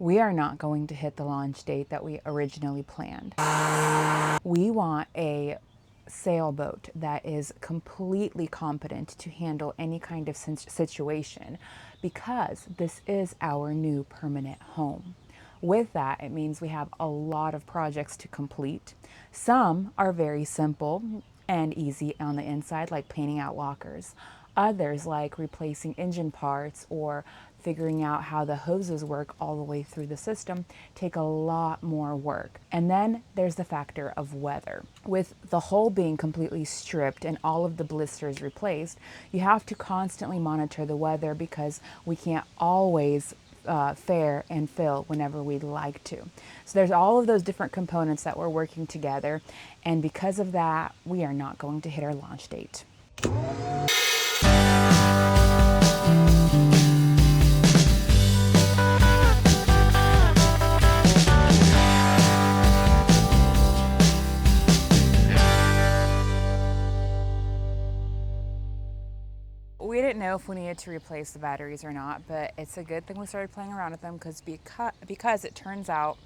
We are not going to hit the launch date that we originally planned. We want a sailboat that is completely competent to handle any kind of situation because this is our new permanent home. With that, it means we have a lot of projects to complete. Some are very simple and easy on the inside, like painting out lockers. Others, like replacing engine parts or figuring out how the hoses work all the way through the system, take a lot more work. And then there's the factor of weather. With the hull being completely stripped and all of the blisters replaced, you have to constantly monitor the weather because we can't always fare and fill whenever we'd like to. So there's all of those different components that we're working together, and because of that, we are not going to hit our launch date. We didn't know if we needed to replace the batteries or not, but it's a good thing we started playing around with them because it turns out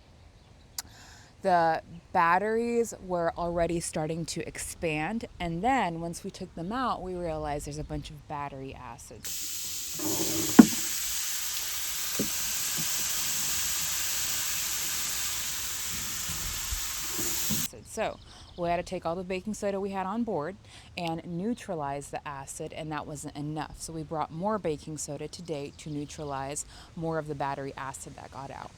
the batteries were already starting to expand, and then once we took them out, we realized there's a bunch of battery acid. So we had to take all the baking soda we had on board and neutralize the acid, and that wasn't enough. So we brought more baking soda today to neutralize more of the battery acid that got out.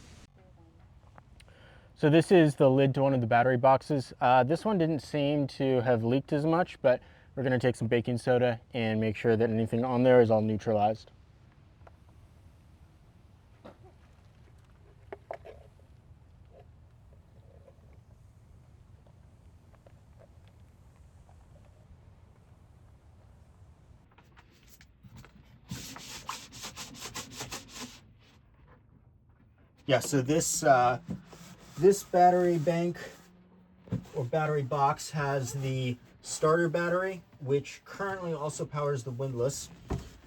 So this is the lid to one of the battery boxes. This one didn't seem to have leaked as much, but we're going to take some baking soda and make sure that anything on there is all neutralized. Yeah, so this battery bank or battery box has the starter battery, which currently also powers the windlass.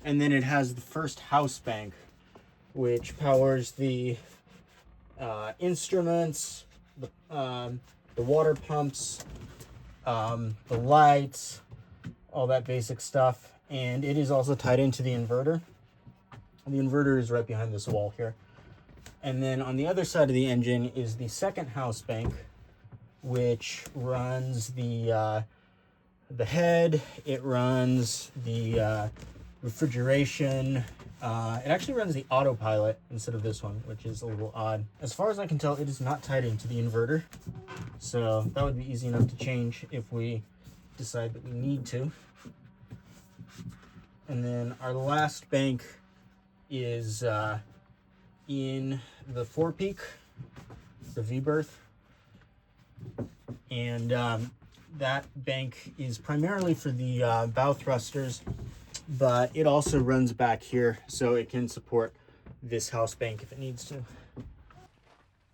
And then it has the first house bank, which powers the instruments, the water pumps, the lights, all that basic stuff. And it is also tied into the inverter. The inverter is right behind this wall here. And then on the other side of the engine is the second house bank, which runs the head. It runs the refrigeration. It actually runs the autopilot instead of this one, which is a little odd. As far as I can tell, it is not tied into the inverter, so that would be easy enough to change if we decide that we need to. And then our last bank is in the forepeak, the V-berth, and that bank is primarily for the bow thrusters, but it also runs back here so it can support this house bank if it needs to. All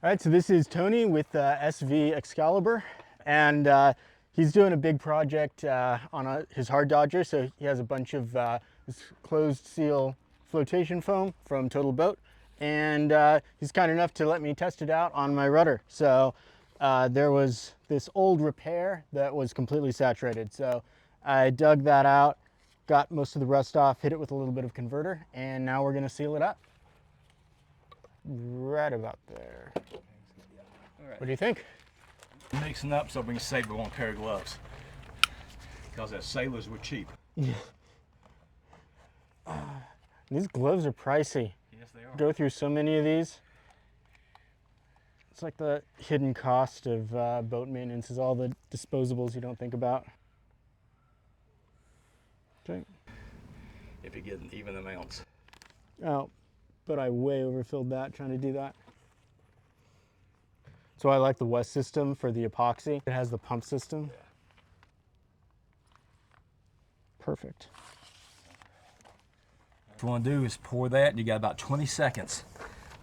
right, so this is Tony with SV Excalibur, and he's doing a big project on his hard dodger. So he has a bunch of this closed seal flotation foam from Total Boat, and he's kind enough to let me test it out on my rudder. So there was this old repair that was completely saturated. So I dug that out, got most of the rust off, hit it with a little bit of converter, and now we're gonna seal it up. Right about there. All right. What do you think? Mixing up so we can save one pair of gloves. Because as sailors, we're cheap. Yeah. These gloves are pricey. Yes, they are. Go through so many of these. It's like the hidden cost of boat maintenance is all the disposables you don't think about. Okay. If you get even amounts. Oh, but I way overfilled that trying to do that. So I like the West system for the epoxy. It has the pump system. Yeah. Perfect. What you want to do is pour that. You got about 20 seconds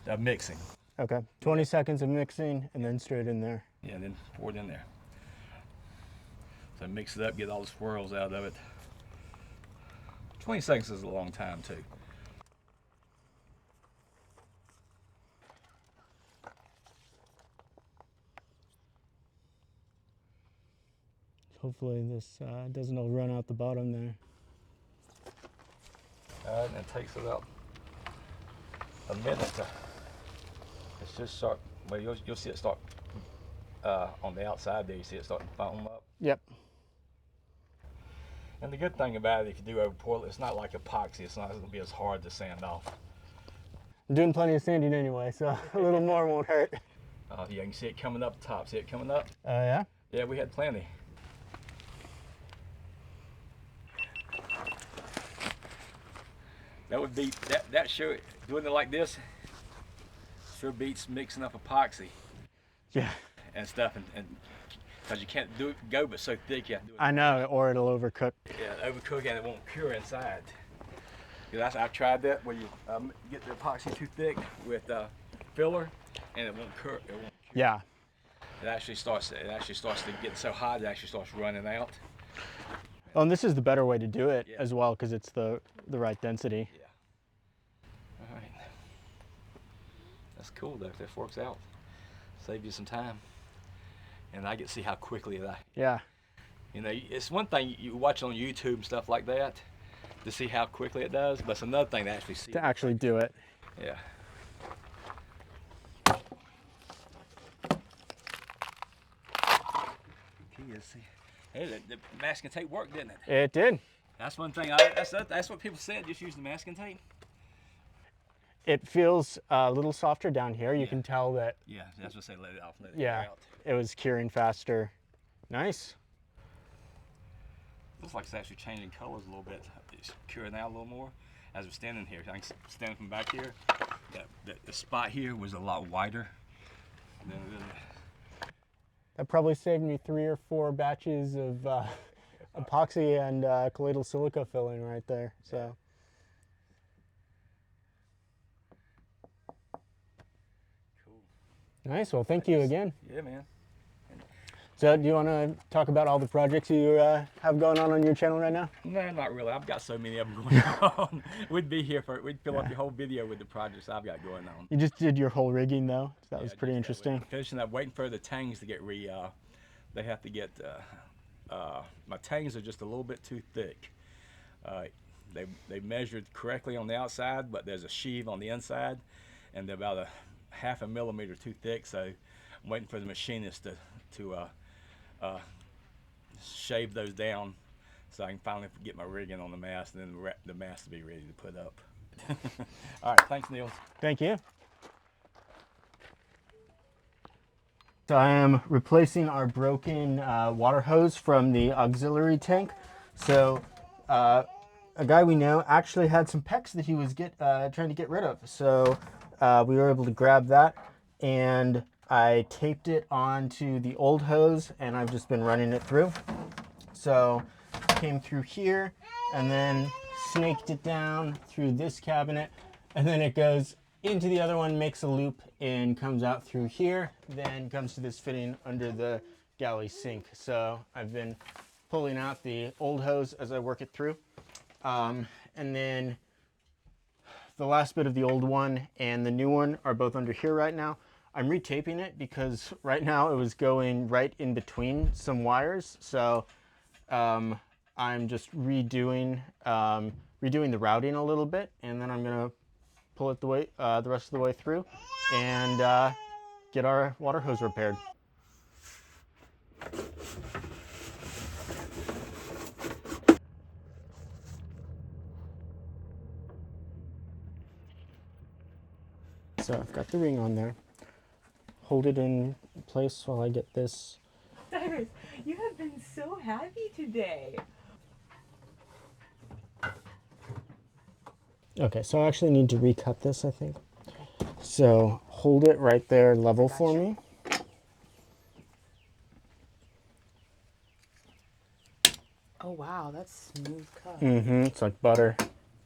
of mixing. Okay, 20 seconds of mixing and then straight in there. Yeah, and then pour it in there. So mix it up, get all the swirls out of it. 20 seconds is a long time too. Hopefully this doesn't all run out the bottom there. And it takes about a minute to, it's just start, well, you'll see it start on the outside there, you see it starting to foam up. Yep. And the good thing about it, if you do over Portland, it's not like epoxy, it's not going to be as hard to sand off. I'm doing plenty of sanding anyway, so a little more won't hurt. Yeah, you can see it coming up top. See it coming up? Yeah? Yeah, we had plenty. That would be, that sure, doing it like this, sure beats mixing up epoxy. Yeah. And stuff, and because you can't go but so thick, you have to do it. I know, or it'll overcook. Yeah, overcook and it won't cure inside. Because I've tried that where you get the epoxy too thick with filler, and it won't cure. It won't cure. Yeah. It actually starts to get so hot it actually starts running out. Oh, and this is the better way to do it Yeah. as well, because it's the right density. Yeah. All right. That's cool though. If this works out, save you some time, and I get to see how quickly Yeah. You know, it's one thing you watch on YouTube and stuff like that to see how quickly it does, but it's another thing to actually see. To actually do it. Yeah. Hey, the masking tape worked, didn't it? It did. That's one thing. That's what people said. Just use the masking tape. It feels a little softer down here. You can tell that. Yeah, that's what I say. Let it off. Let it Yeah, out. it was curing faster. Nice. Looks like it's actually changing colors a little bit. It's curing out a little more as we're standing here. I can stand from back here. Yeah, the spot here was a lot wider than That probably saved me 3 or 4 batches of epoxy and colloidal silica filling right there. So. Cool. Nice. Well, thank you again. Yeah, man. So, do you want to talk about all the projects you have going on your channel right now? No, not really. I've got so many of them going on. We'd fill up your whole video with the projects I've got going on. You just did your whole rigging though. So that was Yeah, pretty just that. interesting. Finishing up, waiting for the tangs to get they have to get, my tangs are just a little bit too thick. They measured correctly on the outside, but there's a sheave on the inside, and they're about a ½ millimeter too thick, so I'm waiting for the machinist to shave those down so I can finally get my rigging on the mast, and then the mast will be ready to put up. All right, thanks, Neil. Thank you. So I am replacing our broken water hose from the auxiliary tank. So a guy we know actually had some PEX that he was trying to get rid of. So we were able to grab that, and I taped it onto the old hose, and I've just been running it through. So came through here and then snaked it down through this cabinet, and then it goes into the other one, makes a loop, and comes out through here, then comes to this fitting under the galley sink. So I've been pulling out the old hose as I work it through. And then the last bit of the old one and the new one are both under here right now. I'm retaping it because right now it was going right in between some wires. So I'm just redoing the routing a little bit, and then I'm gonna pull it the rest of the way through and get our water hose repaired. So I've got the ring on there. Hold it in place while I get this. Cyrus, you have been so happy today. Okay, so I actually need to recut this, I think. So hold it right there level for me. Oh wow, that's smooth cut. Mm-hmm, it's like butter.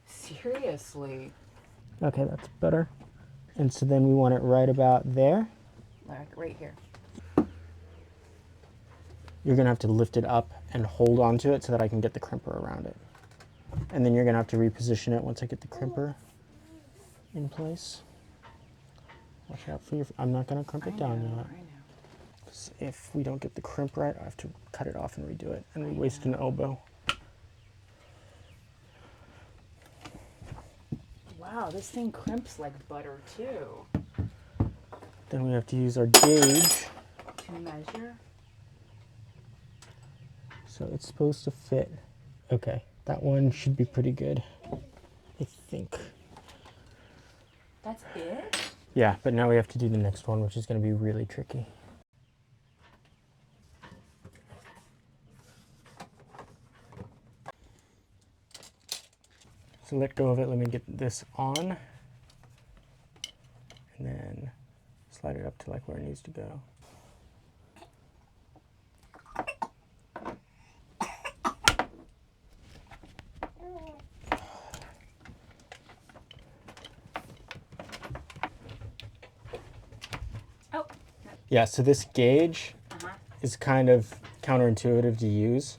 Seriously. Okay, that's better. And so then we want it right about there. Like right here. You're gonna have to lift it up and hold onto it so that I can get the crimper around it. And then you're gonna have to reposition it once I get the crimper in place. Watch out for your, I'm not gonna crimp it down yet. I know. If we don't get the crimp right, I have to cut it off and redo it, and we waste an elbow. Wow, this thing crimps like butter too. Then we have to use our gauge. To measure. So it's supposed to fit. Okay, that one should be pretty good, I think. That's it? Yeah, but now we have to do the next one, which is going to be really tricky. So let go of it, let me get this on, and then slide it up to like where it needs to go. Oh. Yeah, so this gauge is kind of counterintuitive to use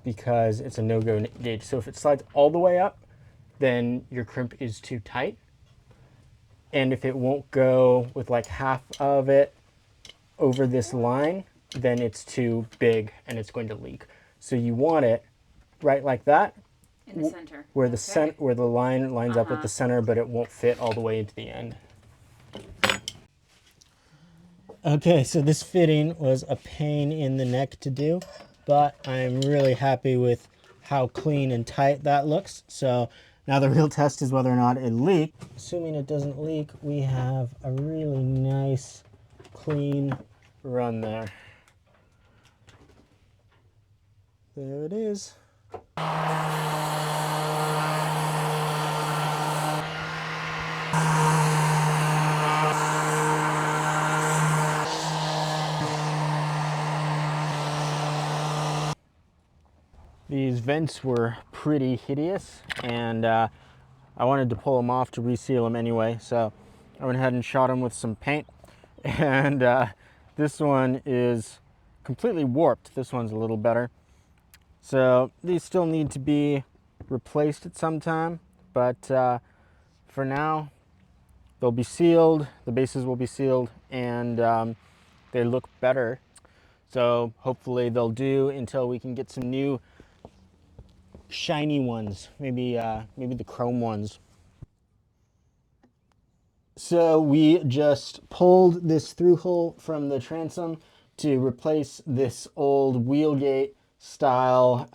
because it's a no-go gauge. So if it slides all the way up, then your crimp is too tight. And if it won't go with like half of it over this line, then it's too big and it's going to leak. So you want it right like that, In the center. where the where the line lines up with the center, but it won't fit all the way into the end. Okay, so this fitting was a pain in the neck to do, but I'm really happy with how clean and tight that looks. So now the real test is whether or not it leaks. Assuming it doesn't leak, we have a really nice, clean run there. There it is. These vents were pretty hideous, and I wanted to pull them off to reseal them anyway, so I went ahead and shot them with some paint. And this one is completely warped. This one's a little better. So these still need to be replaced at some time, but for now, they'll be sealed, the bases will be sealed, and they look better. So hopefully they'll do until we can get some new shiny ones, maybe the chrome ones. So we just pulled this through hole from the transom to replace this old wheelgate style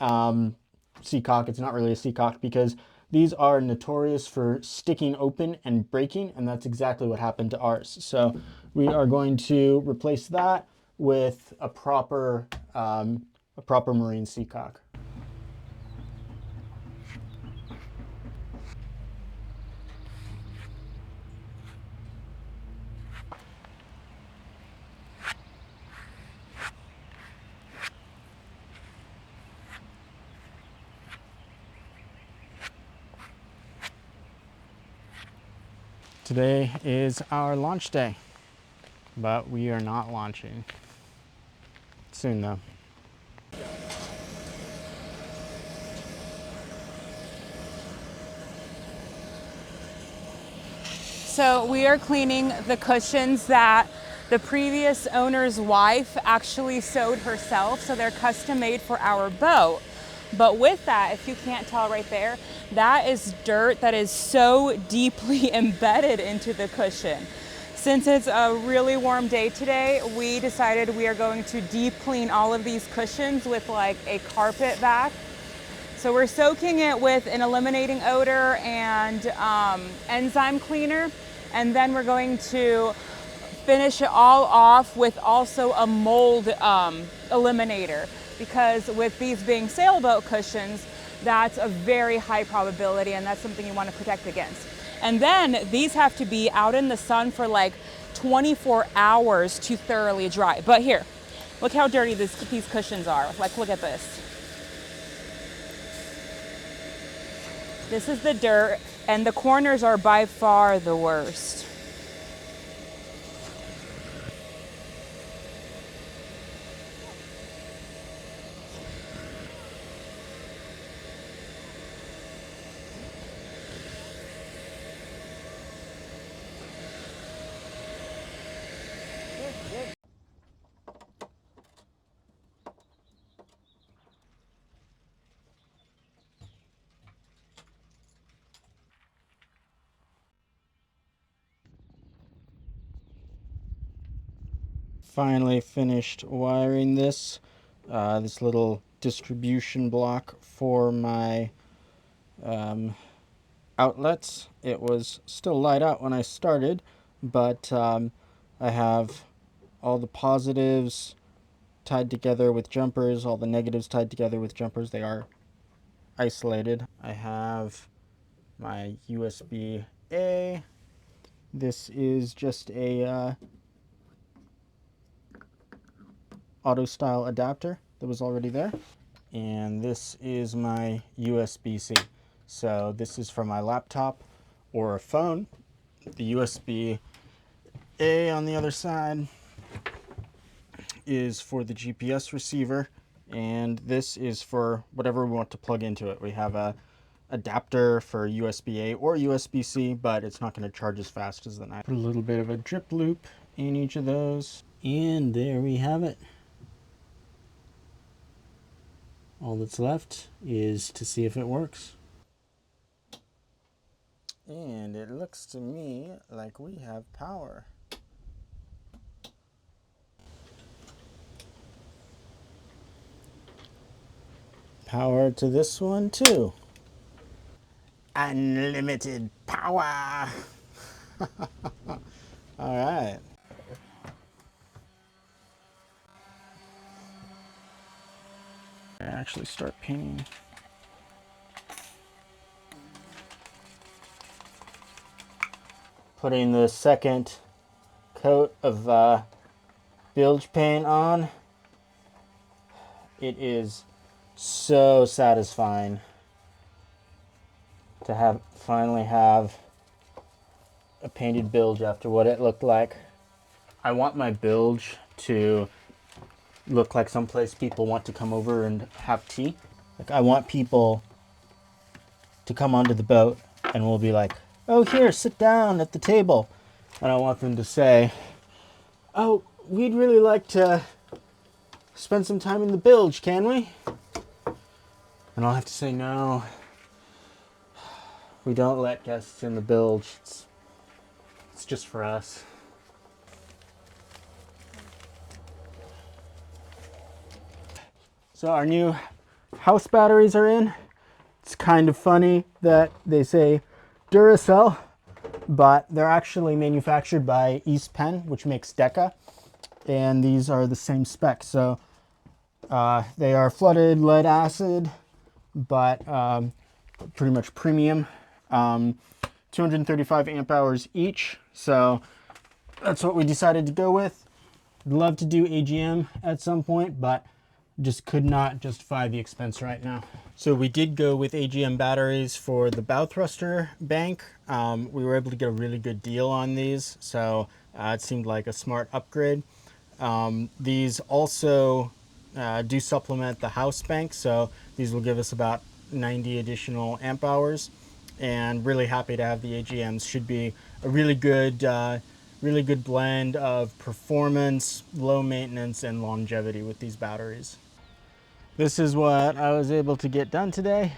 seacock. It's not really a seacock because these are notorious for sticking open and breaking, and that's exactly what happened to ours. So we are going to replace that with a proper marine seacock. Today is our launch day, but we are not launching. Soon though. So we are cleaning the cushions that the previous owner's wife actually sewed herself, so they're custom made for our boat. But with that, if you can't tell right there, that is dirt that is so deeply embedded into the cushion. Since it's a really warm day today, we decided we are going to deep clean all of these cushions with like a carpet bath. So we're soaking it with an eliminating odor and enzyme cleaner, and then we're going to finish it all off with also a mold eliminator, because with these being sailboat cushions, that's a very high probability, and that's something you want to protect against. And then these have to be out in the sun for like 24 hours to thoroughly dry. But here, look how dirty these cushions are. Like, look at this. This is the dirt, and the corners are by far the worst. finally finished wiring this little distribution block for my outlets. It was still light out when I started, but I have all the positives tied together with jumpers, all the negatives tied together with jumpers. They are isolated. I have my USB-A. This is just a auto style adapter that was already there. And this is my USB-C. So this is for my laptop or a phone. The USB-A on the other side is for the GPS receiver, and this is for whatever we want to plug into it. We have a adapter for USB-A or USB-C, but it's not going to charge as fast as the night. Put a little bit of a drip loop in each of those, and there we have it. All that's left is to see if it works. And it looks to me like we have power. Power to this one too. Unlimited power. All right. I actually start painting. Putting the second coat of bilge paint on. It is so satisfying to finally have a painted bilge after what it looked like. I want my bilge to look like someplace people want to come over and have tea. Like, I want people to come onto the boat and we'll be like, oh, here, sit down at the table. And I want them to say, oh, we'd really like to spend some time in the bilge, can we? And I'll have to say, no, we don't let guests in the bilge. It's just for us. So our new house batteries are in. It's kind of funny that they say Duracell, but they're actually manufactured by East Penn, which makes Deca, and these are the same spec. So they are flooded lead acid, but pretty much premium. 235 amp hours each, so that's what we decided to go with. I'd love to do AGM at some point, but just could not justify the expense right now. So we did go with AGM batteries for the bow thruster bank. We were able to get a really good deal on these, so it seemed like a smart upgrade. These also do supplement the house bank, so these will give us about 90 additional amp hours, and really happy to have the AGMs. Should be a really good blend of performance, low maintenance, and longevity with these batteries. This is what I was able to get done today.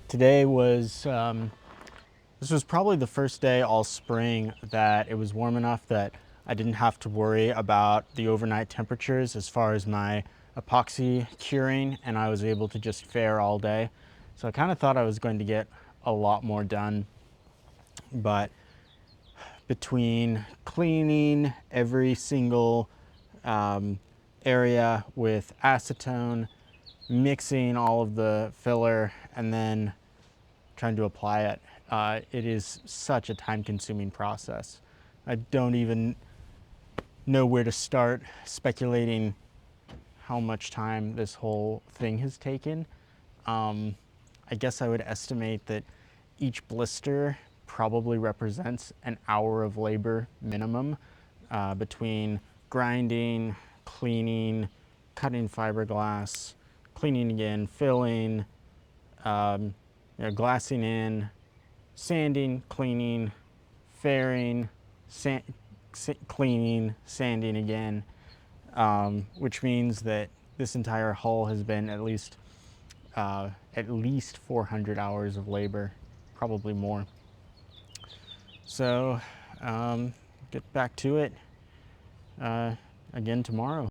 Today was, this was probably the first day all spring that it was warm enough that I didn't have to worry about the overnight temperatures as far as my epoxy curing, and I was able to just fare all day. So I kind of thought I was going to get a lot more done, but between cleaning every single area with acetone, mixing all of the filler, and then trying to apply it, it is such a time-consuming process. I don't even know where to start speculating how much time this whole thing has taken. I guess I would estimate that each blister probably represents an hour of labor minimum, between grinding, cleaning, cutting fiberglass, cleaning again, filling, glassing in, sanding, cleaning, fairing, cleaning, sanding again, which means that this entire hull has been at least 400 hours of labor, probably more. So get back to it. again tomorrow.